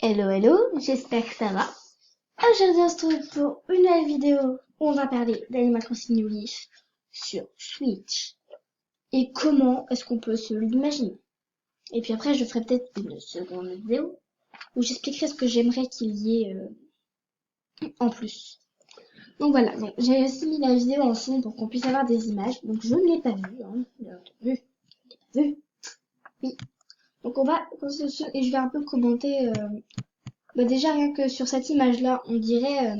Hello hello, j'espère que ça va. Aujourd'hui on se retrouve pour une nouvelle vidéo où on va parler d'Animal Crossing New Leaf sur Switch. Et comment est-ce qu'on peut se l'imaginer. Et puis après je ferai peut-être une seconde vidéo où j'expliquerai ce que j'aimerais qu'il y ait en plus. Donc voilà, donc j'ai aussi mis la vidéo en fond pour qu'on puisse avoir des images. Donc je ne l'ai pas vue, hein, bien entendu. Je l'ai pas vue. Oui. Donc on va et je vais un peu commenter. Déjà rien que sur cette image-là, on dirait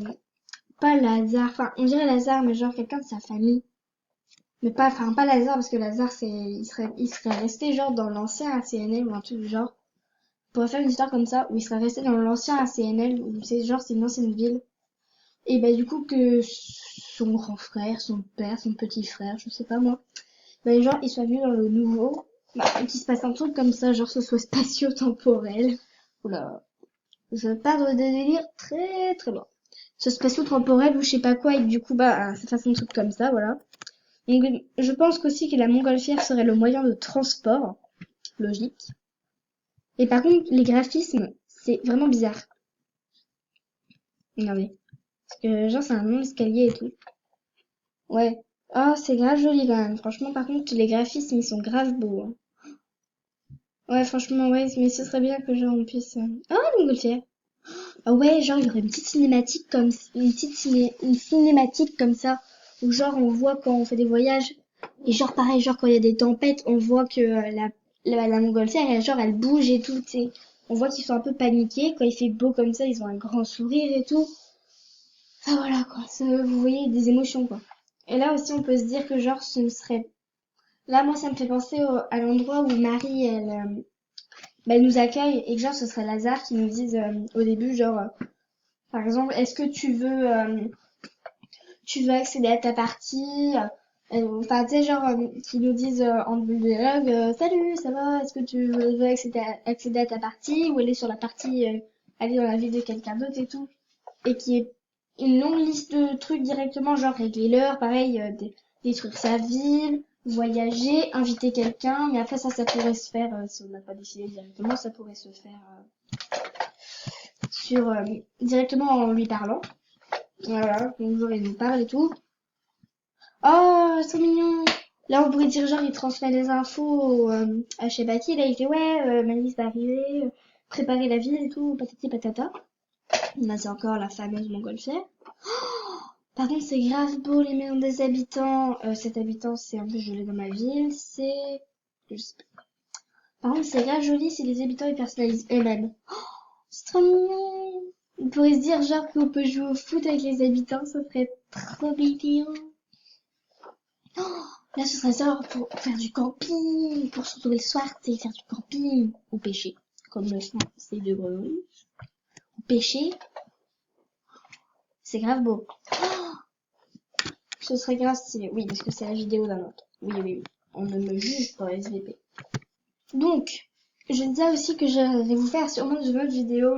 pas Lazare, enfin on dirait Lazare, mais genre quelqu'un de sa famille. Mais pas Lazare parce que Lazare il serait resté genre dans l'ancien ACNL ou un truc du genre. On pourrait faire une histoire comme ça où il serait resté dans l'ancien ACNL où c'est une ancienne ville. Et du coup que son grand frère, son père, son petit frère, je sais pas moi, genre il soit venu dans le nouveau, et qu'il se passe un truc comme ça, genre ce soit spatio-temporel. Oula. Je pars de des délires très très loin. Ce spatio-temporel ou je sais pas quoi, et du coup, ça fasse un truc comme ça, voilà. Donc, je pense qu'aussi que la montgolfière serait le moyen de transport, logique. Et par contre, les graphismes, c'est vraiment bizarre. Regardez. Parce que, genre, c'est un long escalier et tout. Ouais. Oh, c'est grave joli quand même. Franchement, par contre, les graphismes, ils sont grave beaux, hein. Ouais, franchement, ouais, mais ce serait bien que, genre, on puisse... Oh, la montgolfière. Ah ouais, genre il y aurait une petite cinématique comme une cinématique comme ça où genre on voit quand on fait des voyages et genre pareil, genre quand il y a des tempêtes, on voit que la montgolfière elle bouge et tout, tu sais. On voit qu'ils sont un peu paniqués quand il fait beau comme ça, ils ont un grand sourire et tout. Ah voilà quoi, vous voyez des émotions quoi. Et là aussi on peut se dire que genre ce serait là moi ça me fait penser à l'endroit où Marie elle nous accueille et que genre ce serait Lazare qui nous dise au début genre par exemple, est-ce que tu veux accéder à ta partie enfin, tu sais, genre, qu'ils nous disent en dialogue, salut, ça va, est-ce que tu veux accéder à ta partie ou aller sur la partie, aller dans la vie de quelqu'un d'autre et tout. Et qui est une longue liste de trucs directement, genre régler l'heure, pareil, détruire sa ville, voyager, inviter quelqu'un, mais après ça pourrait se faire, si on n'a pas décidé directement, ça pourrait se faire sur directement en lui parlant. Voilà, bonjour, il nous parle et tout. Oh, c'est mignon. Là, on pourrait dire genre, il transmet les infos à chez Baki. Là, il fait, ouais, Malice va arriver, préparer la ville et tout, patati patata. Là, c'est encore la fameuse montgolfière. Par contre, c'est grave beau, les maisons des habitants. Cet habitant, c'est un peu gelé dans ma ville. Je sais pas. Par contre, c'est grave joli si les habitants, ils personnalisent eux-mêmes. C'est trop mignon. On pourrait se dire, genre, qu'on peut jouer au foot avec les habitants, ça serait trop mignon. Là, ce serait ça pour faire du camping, pour se retrouver le soir, tu sais, faire du camping, ou pêcher, comme le font ces deux grenouilles. Ou pêcher, c'est grave beau. Ce serait grave stylé. Oui, parce que c'est la vidéo d'un autre. Oui, oui, oui. On ne me juge pas, SVP. Donc, je disais aussi que je vais vous faire sûrement une autre vidéo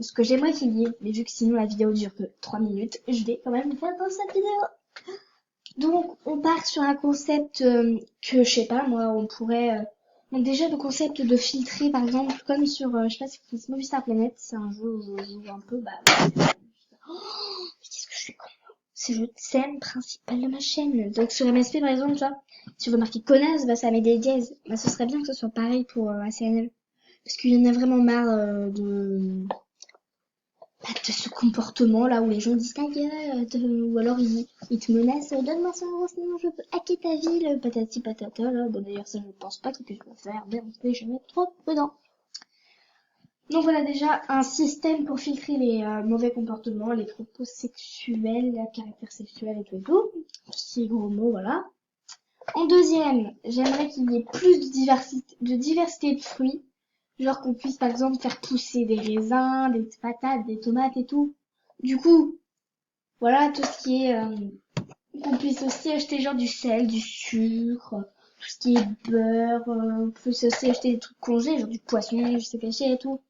ce que j'aimerais qu'il y ait, mais vu que sinon la vidéo dure que 3 minutes, je vais quand même vous faire dans cette vidéo. Donc, on part sur un concept que, je sais pas, moi, on pourrait... Donc déjà, le concept de filtrer, par exemple, comme sur, je sais pas si vous connaissez Movistar Planet, c'est un jeu où je joue un peu, qu'est-ce que je suis con. C'est le thème principal de ma chaîne. Donc sur MSP, par exemple, tu vois, si vous marquez connasse, ça met des dièses. Ce serait bien que ce soit pareil pour ACNL. Parce qu'il y en a vraiment marre de ce comportement là où les gens disent ta gueule, ou alors ils te menacent, donne-moi 100 euros sinon je peux hacker ta ville, patati patata là. Bon d'ailleurs ça je pense pas qu'ils puissent le faire, bien je vais être trop prudent. Donc voilà déjà un système pour filtrer les mauvais comportements, les propos sexuels, les caractères sexuels et tout, petit gros mots voilà. En deuxième, j'aimerais qu'il y ait plus de diversité de fruits. Genre qu'on puisse par exemple faire pousser des raisins, des patates, des tomates et tout. Du coup, voilà tout ce qui est... qu'on puisse aussi acheter genre du sel, du sucre, tout ce qui est beurre. On puisse aussi acheter des trucs congelés, genre du poisson, je sais pêcher et tout.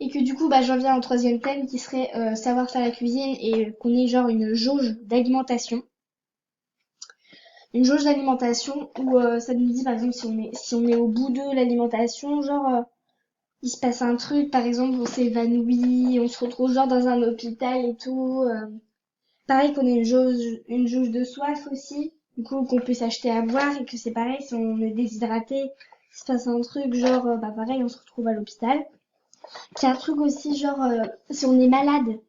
Et que du coup, j'en viens au troisième thème qui serait savoir faire la cuisine et qu'on ait genre une jauge d'alimentation. Une jauge d'alimentation où ça nous dit par exemple si on est au bout de l'alimentation, genre... il se passe un truc, par exemple, on s'évanouit, on se retrouve genre dans un hôpital et tout. Pareil qu'on ait une jauge de soif aussi, du coup qu'on puisse acheter à boire et que c'est pareil si on est déshydraté, il se passe un truc genre bah pareil on se retrouve à l'hôpital. Puis un truc aussi genre si on est malade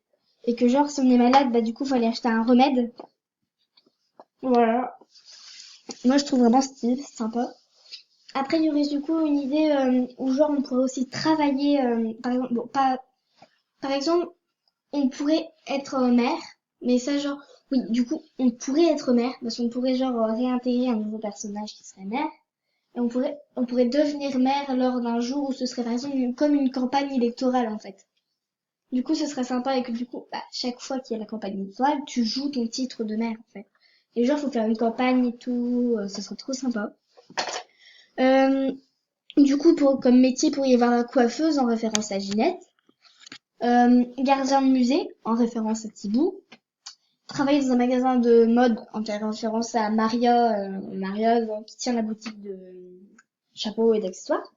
et que genre si on est malade bah du coup faut aller acheter un remède. Voilà. Moi je trouve vraiment stylé, c'est sympa. Après il y aurait du coup une idée où genre on pourrait aussi travailler par exemple bon pas par exemple on pourrait être mère, mais ça genre, oui, du coup, on pourrait être mère, parce qu'on pourrait genre réintégrer un nouveau personnage qui serait mère, et on pourrait devenir mère lors d'un jour où ce serait par exemple comme une campagne électorale en fait. Du coup, ce serait sympa et que du coup, bah, chaque fois qu'il y a la campagne électorale, tu joues ton titre de mère en fait. Et genre, faut faire une campagne et tout, ce serait trop sympa. Euh, du coup, comme métier, il pourrait y avoir la coiffeuse en référence à Ginette, gardien de musée en référence à Thibaut, travailler dans un magasin de mode en référence à Maria qui tient la boutique de chapeaux et d'accessoires.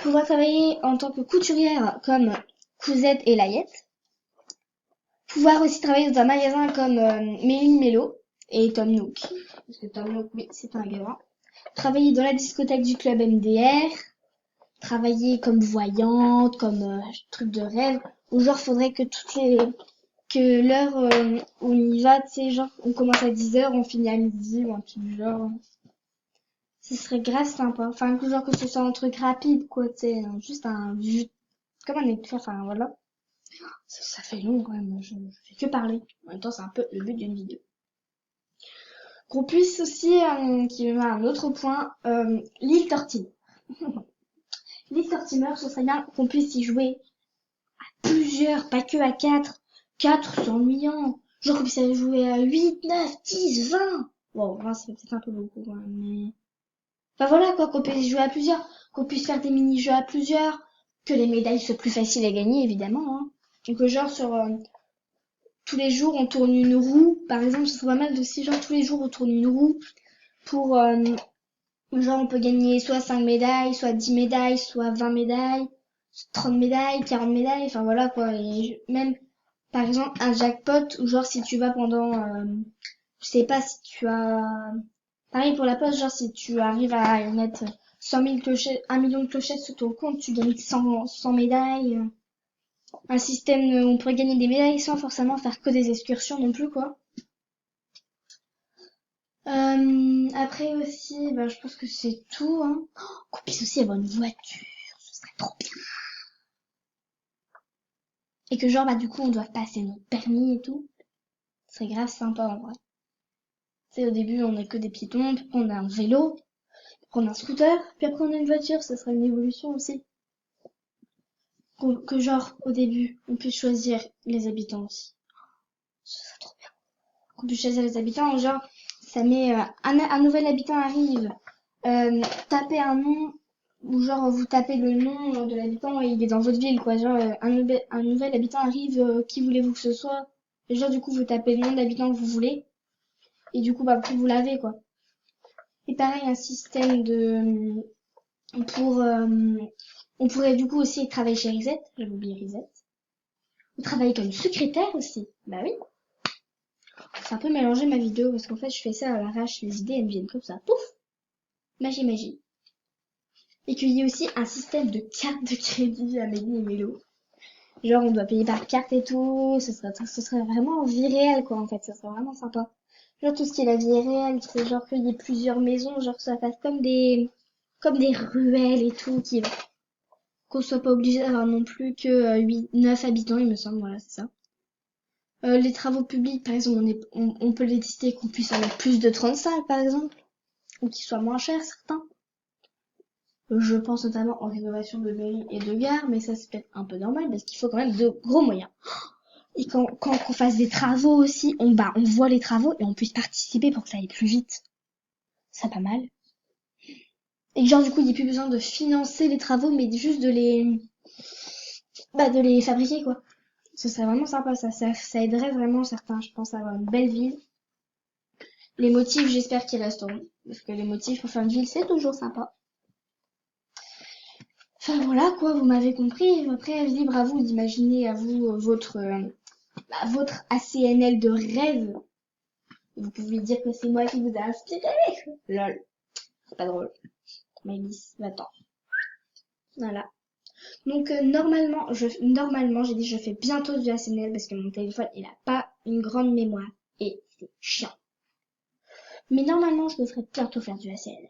Pouvoir travailler en tant que couturière comme Cousette et Layette. Pouvoir aussi travailler dans un magasin comme Méline Mélo et Tom Nook. Parce que Tom Nook, oui, c'est un gamin. Travailler dans la discothèque du club MDR. Travailler comme voyante, comme truc de rêve. Ou genre, faudrait que l'heure où on y va, tu sais, genre, on commence à 10h, on finit à midi, ou un truc du genre. Ce serait grave sympa. Enfin, que genre que ce soit un truc rapide, quoi, tu sais, juste comme un éclair, enfin, voilà. Ça fait long, quand même, je fais que parler. En même temps, c'est un peu le but d'une vidéo. Qu'on puisse aussi, qui me met à un autre point, l'île Tortille. L'île Tortimer, ce serait bien qu'on puisse y jouer plusieurs, pas que à 4. 4, c'est ennuyant. Genre qu'on puisse y jouer à 8, 9, 10, 20. Bon, 20, c'est peut-être un peu beaucoup, quand même, mais... Enfin voilà, quoi, qu'on puisse jouer à plusieurs, qu'on puisse faire des mini-jeux à plusieurs, que les médailles soient plus faciles à gagner, évidemment, hein. Et que genre, sur tous les jours, on tourne une roue. Par exemple, ce serait pas mal de si, genre, tous les jours, on tourne une roue pour... genre, on peut gagner soit 5 médailles, soit 10 médailles, soit 20 médailles, 30 médailles, 40 médailles, enfin voilà, quoi. Et même, par exemple, un jackpot, ou genre, si tu vas pendant... je sais pas si tu as... Pareil pour la poste, genre si tu arrives à mettre 100 000 clochettes, 1 million de clochettes sur ton compte, tu gagnes 100 médailles. Un système où on pourrait gagner des médailles sans forcément faire que des excursions non plus, quoi. Après aussi, bah, je pense que c'est tout, hein. Qu'on puisse aussi avoir une voiture, ce serait trop bien. Et que genre, bah, du coup, on doit passer notre permis et tout. Ce serait grave sympa, en vrai. Tu sais, au début, on est que des piétons, puis après, on a un vélo, puis après, on a un scooter, puis après, on a une voiture, ce serait une évolution aussi. Que genre, au début, on puisse choisir les habitants aussi. Ce serait trop bien. Qu'on puisse choisir les habitants, genre, ça met, un nouvel habitant arrive, tapez un nom, ou genre, vous tapez le nom de l'habitant et il est dans votre ville, quoi. Genre, un nouvel habitant arrive, qui voulez-vous que ce soit? Et genre, du coup, vous tapez le nom d'habitant que vous voulez, et du coup, bah, plus vous l'avez, quoi. Et pareil, un système pour, on pourrait du coup aussi travailler chez Reset, j'avais oublié Reset. Ou travailler comme secrétaire aussi. Bah oui. C'est un peu mélangé ma vidéo parce qu'en fait je fais ça à l'arrache, les idées elles me viennent comme ça. Pouf! Magie magie. Et qu'il y ait aussi un système de carte de crédit à Mélie et Mélo. Genre on doit payer par carte et tout, ce serait vraiment vie réelle quoi en fait, ce serait vraiment sympa. Genre tout ce qui est la vie réelle, c'est genre qu'il y ait plusieurs maisons, genre que ça fasse comme des ruelles et tout, qu'on soit pas obligé d'avoir non plus que 9 habitants il me semble, voilà c'est ça. Les travaux publics, par exemple, on peut les décider qu'on puisse en mettre plus de 35, par exemple, ou qu'ils soient moins chers, certains. Je pense notamment en rénovation de mairie et de gare, mais ça c'est peut-être un peu normal parce qu'il faut quand même de gros moyens. Et quand on fasse des travaux aussi, on voit les travaux et on puisse participer pour que ça aille plus vite. C'est pas mal. Et que genre du coup il n'y ait plus besoin de financer les travaux, mais juste de les fabriquer quoi. Ce serait vraiment sympa, ça aiderait vraiment certains, je pense, à avoir une belle ville. Les motifs, j'espère qu'ils resteront. Parce que les motifs pour faire une ville, c'est toujours sympa. Enfin voilà quoi, vous m'avez compris. Après, libre à vous d'imaginer à vous votre ACNL de rêve. Vous pouvez dire que c'est moi qui vous a inspiré. Lol, c'est pas drôle. Maëlys, va-t'en. Voilà. Donc normalement, j'ai dit je fais bientôt du ACNL parce que mon téléphone il a pas une grande mémoire et c'est chiant. Mais normalement, je devrais bientôt faire du ACNL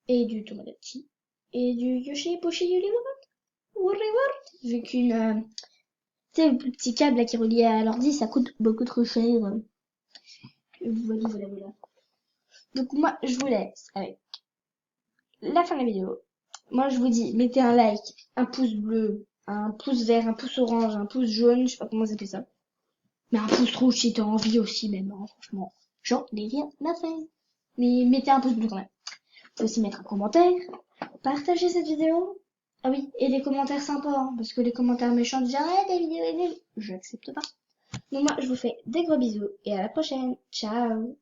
et du Tomodachi et du Yoshi Poshi Yuri vu qu'une tu sais le plus petit câble là qui est relié à l'ordi ça coûte beaucoup trop cher. Voilà. Donc moi je vous laisse avec la fin de la vidéo. Moi, je vous dis, mettez un like, un pouce bleu, un pouce vert, un pouce orange, un pouce jaune, je sais pas comment ça fait ça. Mais un pouce rouge si t'as envie aussi, même, hein, franchement. J'en ai rien à faire. Mais mettez un pouce bleu quand même. Vous pouvez aussi mettre un commentaire, partager cette vidéo. Ah oui, et des commentaires sympas, hein, parce que les commentaires méchants disent, ah, ta vidéo est nulle. Je n'accepte pas. Donc moi, je vous fais des gros bisous, et à la prochaine. Ciao.